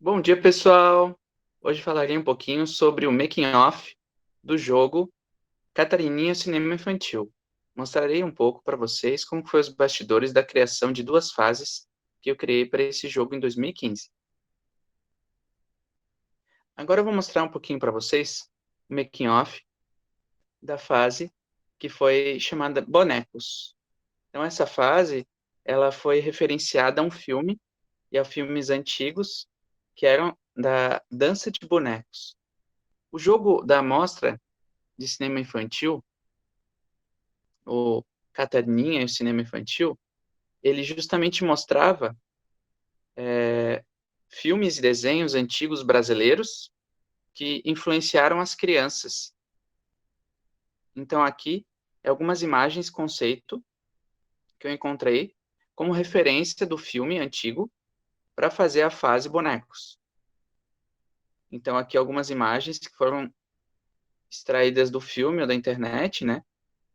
Bom dia, pessoal! Hoje falarei um pouquinho sobre o making of do jogo Catarininha Cinema Infantil. Mostrarei um pouco para vocês como foi os bastidores da criação de duas fases que eu criei para esse jogo em 2015. Agora eu vou mostrar um pouquinho para vocês o making of da fase que foi chamada Bonecos. Então essa fase, ela foi referenciada a um filme e a filmes antigos que eram da dança de bonecos. O jogo da amostra de cinema infantil, o Catarinha e o cinema infantil, ele justamente mostrava filmes e desenhos antigos brasileiros que influenciaram as crianças. Então aqui é algumas imagens conceito que eu encontrei como referência do filme antigo para fazer a fase bonecos. Então aqui algumas imagens que foram extraídas do filme ou da internet, né?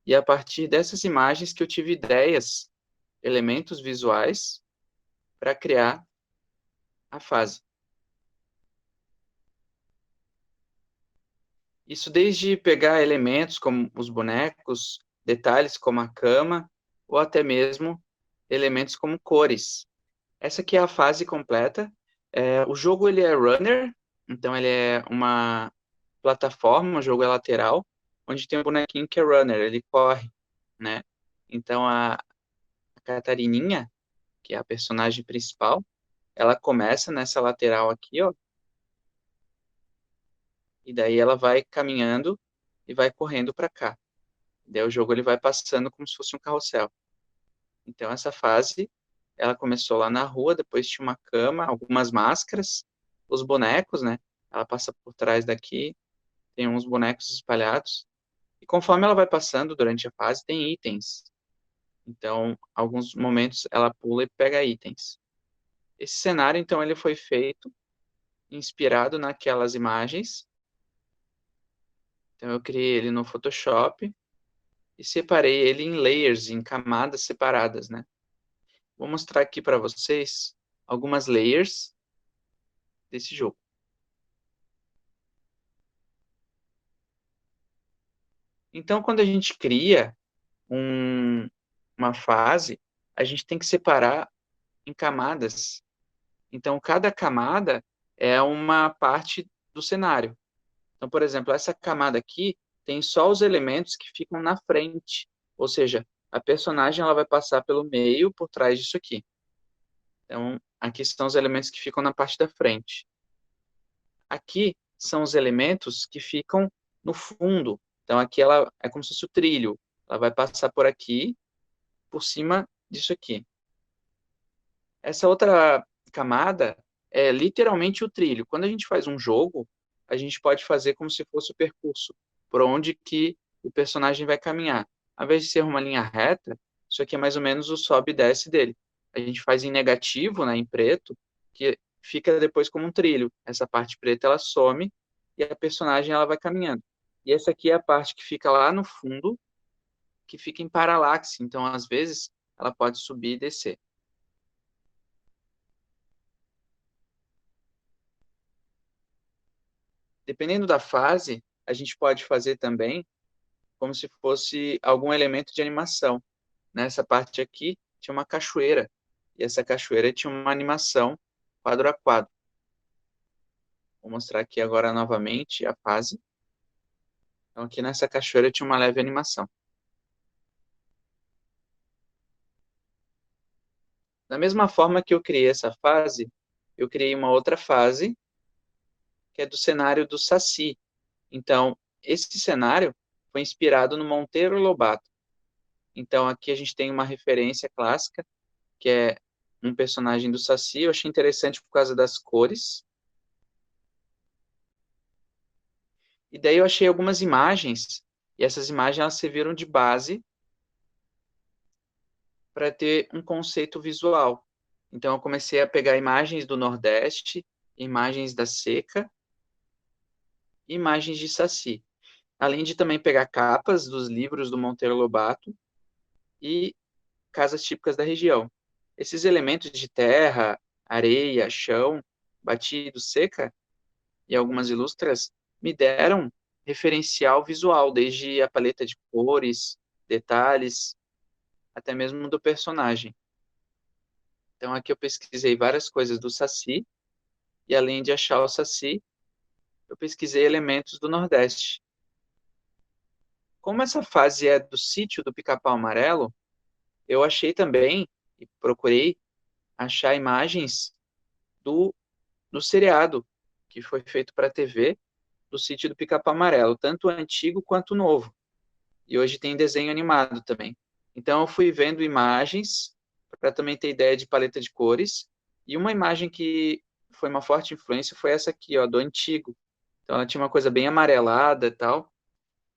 E a partir dessas imagens que eu tive ideias, elementos visuais para criar a fase. Isso desde pegar elementos como os bonecos, detalhes como a cama, ou até mesmo elementos como cores. Essa aqui é a fase completa. O jogo ele é runner, então ele é uma plataforma, o jogo é lateral, onde tem um bonequinho que é runner, ele corre, né? Então a Catarininha, que é a personagem principal, ela começa nessa lateral aqui, ó, e daí ela vai caminhando e vai correndo para cá. Daí o jogo ele vai passando como se fosse um carrossel. Então essa fase, ela começou lá na rua, depois tinha uma cama, algumas máscaras, os bonecos, né? Ela passa por trás daqui, tem uns bonecos espalhados. E conforme ela vai passando durante a fase, tem itens. Então, alguns momentos ela pula e pega itens. Esse cenário, então, ele foi feito inspirado naquelas imagens. Então, eu criei ele no Photoshop e separei ele em layers, em camadas separadas, né? Vou mostrar aqui para vocês algumas layers desse jogo. Então, quando a gente cria uma fase, a gente tem que separar em camadas. Então, cada camada é uma parte do cenário. Então, por exemplo, essa camada aqui tem só os elementos que ficam na frente. Ou seja, a personagem ela vai passar pelo meio, por trás disso aqui. Então, aqui estão os elementos que ficam na parte da frente. Aqui são os elementos que ficam no fundo. Então, aqui ela é como se fosse o trilho. Ela vai passar por aqui, por cima disso aqui. Essa outra camada é literalmente o trilho. Quando a gente faz um jogo, a gente pode fazer como se fosse o percurso, por onde que o personagem vai caminhar. Ao invés de ser uma linha reta, isso aqui é mais ou menos o sobe e desce dele. A gente faz em negativo, né, em preto, que fica depois como um trilho. Essa parte preta ela some e a personagem ela vai caminhando. E essa aqui é a parte que fica lá no fundo, que fica em paralaxe. Então, às vezes, ela pode subir e descer. Dependendo da fase, a gente pode fazer também como se fosse algum elemento de animação. Nessa parte aqui tinha uma cachoeira, e essa cachoeira tinha uma animação quadro a quadro. Vou mostrar aqui agora novamente a fase. Então aqui nessa cachoeira tinha uma leve animação. Da mesma forma que eu criei essa fase, eu criei uma outra fase, que é do cenário do Saci. Então, esse cenário foi inspirado no Monteiro Lobato. Então, aqui a gente tem uma referência clássica, que é um personagem do Saci. Eu achei interessante por causa das cores. E daí eu achei algumas imagens, e essas imagens elas serviram de base para ter um conceito visual. Então eu comecei a pegar imagens do Nordeste, imagens da seca, imagens de Saci. Além de também pegar capas dos livros do Monteiro Lobato e casas típicas da região. Esses elementos de terra, areia, chão, batido, seca, e algumas ilustras, me deram referencial visual, desde a paleta de cores, detalhes, até mesmo do personagem. Então aqui eu pesquisei várias coisas do Saci, e além de achar o Saci, eu pesquisei elementos do Nordeste. Como essa fase é do sítio do Pica-Pau Amarelo, eu achei também, e procurei achar imagens do seriado que foi feito para a TV do sítio do Pica-Pau Amarelo, tanto o antigo quanto o novo. E hoje tem desenho animado também. Então eu fui vendo imagens para também ter ideia de paleta de cores. E uma imagem que foi uma forte influência foi essa aqui, ó, do antigo. Então ela tinha uma coisa bem amarelada e tal,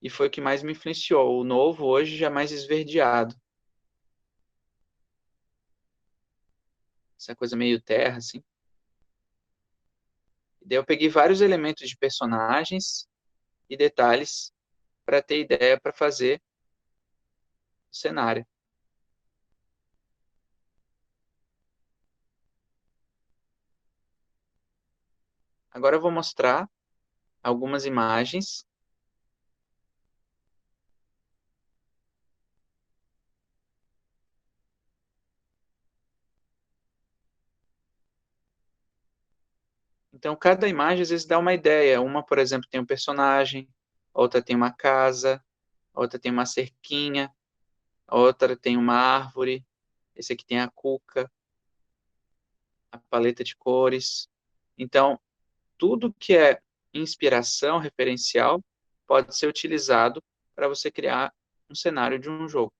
e foi o que mais me influenciou. O novo hoje já é mais esverdeado. Essa coisa meio terra, assim. E daí eu peguei vários elementos de personagens e detalhes para ter ideia para fazer o cenário. Agora eu vou mostrar algumas imagens. Então, cada imagem às vezes dá uma ideia. Uma, por exemplo, tem um personagem, outra tem uma casa, outra tem uma cerquinha, outra tem uma árvore, esse aqui tem a cuca, a paleta de cores. Então, tudo que é inspiração, referencial, pode ser utilizado para você criar um cenário de um jogo.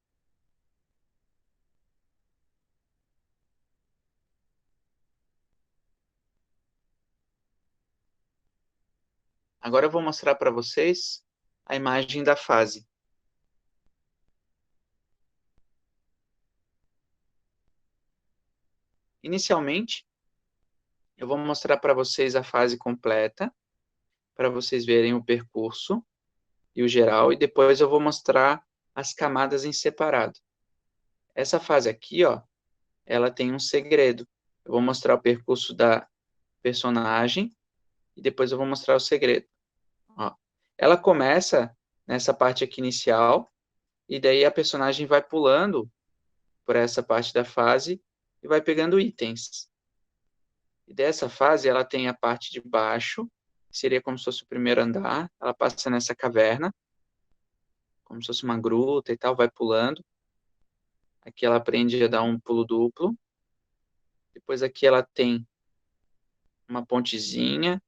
Agora eu vou mostrar para vocês a imagem da fase. Inicialmente, eu vou mostrar para vocês a fase completa, para vocês verem o percurso e o geral, e depois eu vou mostrar as camadas em separado. Essa fase aqui, ó, ela tem um segredo. Eu vou mostrar o percurso da personagem e depois eu vou mostrar o segredo. Ó. Ela começa nessa parte aqui inicial e daí a personagem vai pulando por essa parte da fase e vai pegando itens. E dessa fase ela tem a parte de baixo, que seria como se fosse o primeiro andar. Ela passa nessa caverna, como se fosse uma gruta e tal, vai pulando. Aqui ela aprende a dar um pulo duplo. Depois aqui ela tem uma pontezinha,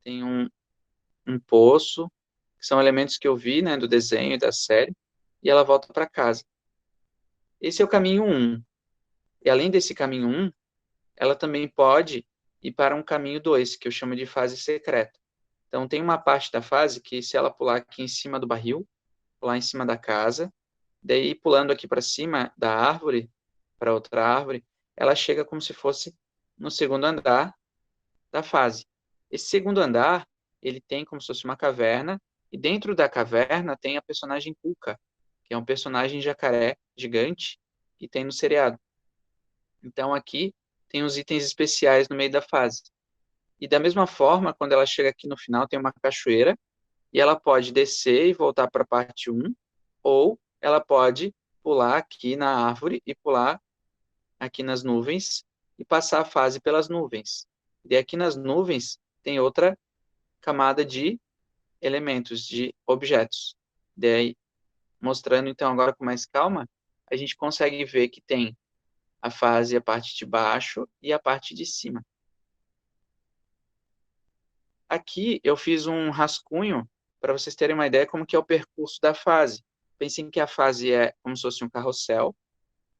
tem um poço, que são elementos que eu vi, né, do desenho e da série, e ela volta para casa. Esse é o caminho um. E além desse caminho um, ela também pode ir para um caminho 2, que eu chamo de fase secreta. Então tem uma parte da fase que se ela pular aqui em cima do barril, pular em cima da casa, daí pulando aqui para cima da árvore, para outra árvore, ela chega como se fosse no segundo andar da fase. Esse segundo andar, ele tem como se fosse uma caverna, e dentro da caverna tem a personagem Cuca, que é um personagem jacaré gigante que tem no seriado. Então aqui tem os itens especiais no meio da fase. E da mesma forma, quando ela chega aqui no final, tem uma cachoeira, e ela pode descer e voltar para a parte um, ou ela pode pular aqui na árvore e pular aqui nas nuvens e passar a fase pelas nuvens. E aqui nas nuvens tem outra camada de elementos, de objetos. Daí, mostrando então agora com mais calma, a gente consegue ver que tem a fase, a parte de baixo e a parte de cima. Aqui eu fiz um rascunho para vocês terem uma ideia como que é o percurso da fase. Pensem que a fase é como se fosse um carrossel.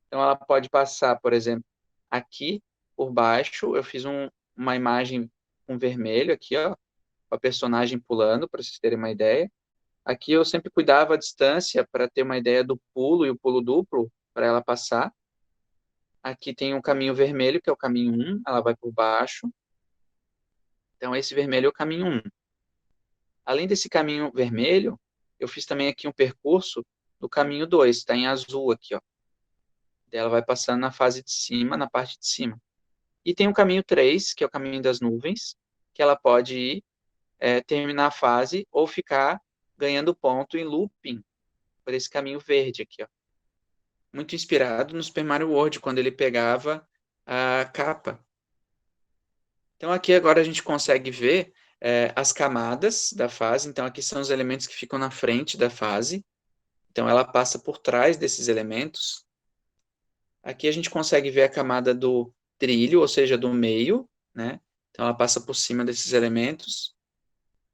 Então ela pode passar, por exemplo, aqui por baixo, eu fiz uma imagem com vermelho aqui, ó, com a personagem pulando, para vocês terem uma ideia. Aqui eu sempre cuidava a distância para ter uma ideia do pulo e o pulo duplo para ela passar. Aqui tem um caminho vermelho, que é o caminho um, ela vai por baixo. Então esse vermelho é o caminho um. Além desse caminho vermelho, eu fiz também aqui um percurso do caminho 2, está em azul aqui, ó. Ela vai passando na fase de cima, na parte de cima. E tem o caminho 3, que é o caminho das nuvens, que ela pode ir, terminar a fase ou ficar ganhando ponto em looping por esse caminho verde aqui, ó. Muito inspirado no Super Mario World, quando ele pegava a capa. Então aqui agora a gente consegue ver as camadas da fase. Então aqui são os elementos que ficam na frente da fase. Então ela passa por trás desses elementos. Aqui a gente consegue ver a camada do trilho, ou seja, do meio, né? Então ela passa por cima desses elementos.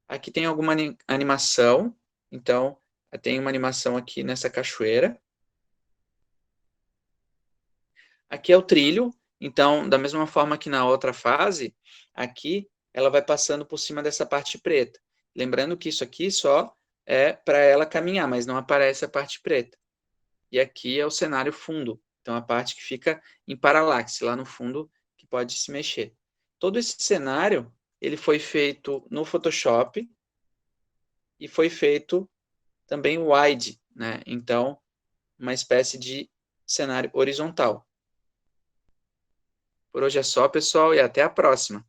Aqui tem alguma animação. Então tem uma animação aqui nessa cachoeira. Aqui é o trilho. Então, da mesma forma que na outra fase, aqui ela vai passando por cima dessa parte preta. Lembrando que isso aqui só é para ela caminhar, mas não aparece a parte preta. E aqui é o cenário fundo. Então, a parte que fica em paralaxe, lá no fundo, que pode se mexer. Todo esse cenário, ele foi feito no Photoshop e foi feito também wide, né? Então, uma espécie de cenário horizontal. Por hoje é só, pessoal, e até a próxima.